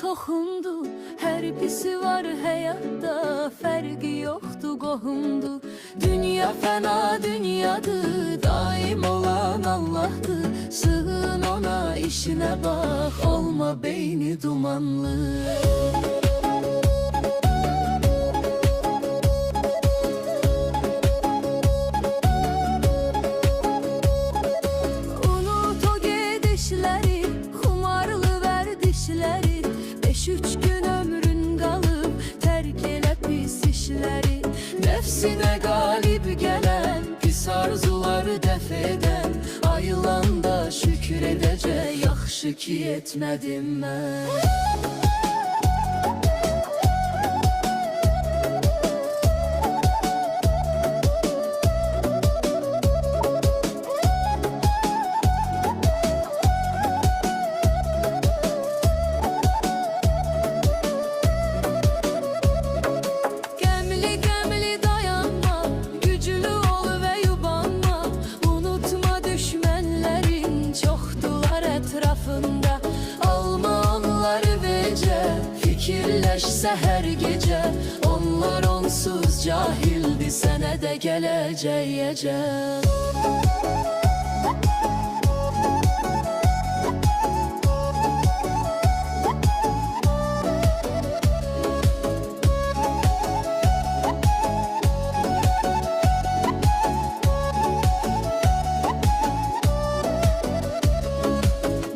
toxundu, hər pisi var həyatda, fərqi yoxdur, qohumdur. Dünya fəna dünyadır, daim olan Allahdır. Sığın ona, işinə bax, olma beyni dumanlı. Üç gün ömrün qalıb, tərk elə pis işləri. Nəfsinə qalib gələn, pis arzuları dəf edən, ayılanda şükür edəcək, yaxşı ki etmədim mən. Fikirləşsə hər gecə, onlar onsuz cahildi, sənə də gələcək əcəl.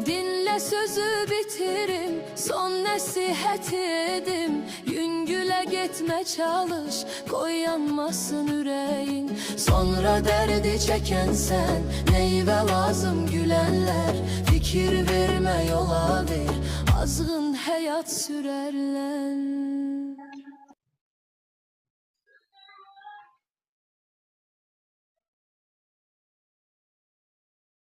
Dinlə sözü bitirim, son nəsihət edim. Yüngülə getmə çalış, qoy yanmasın ürəyin. Sonra dərdi çəkənsən, neyvə lazım gülənlər. Fikir vermə, yola ver, azğın həyat sürərlər.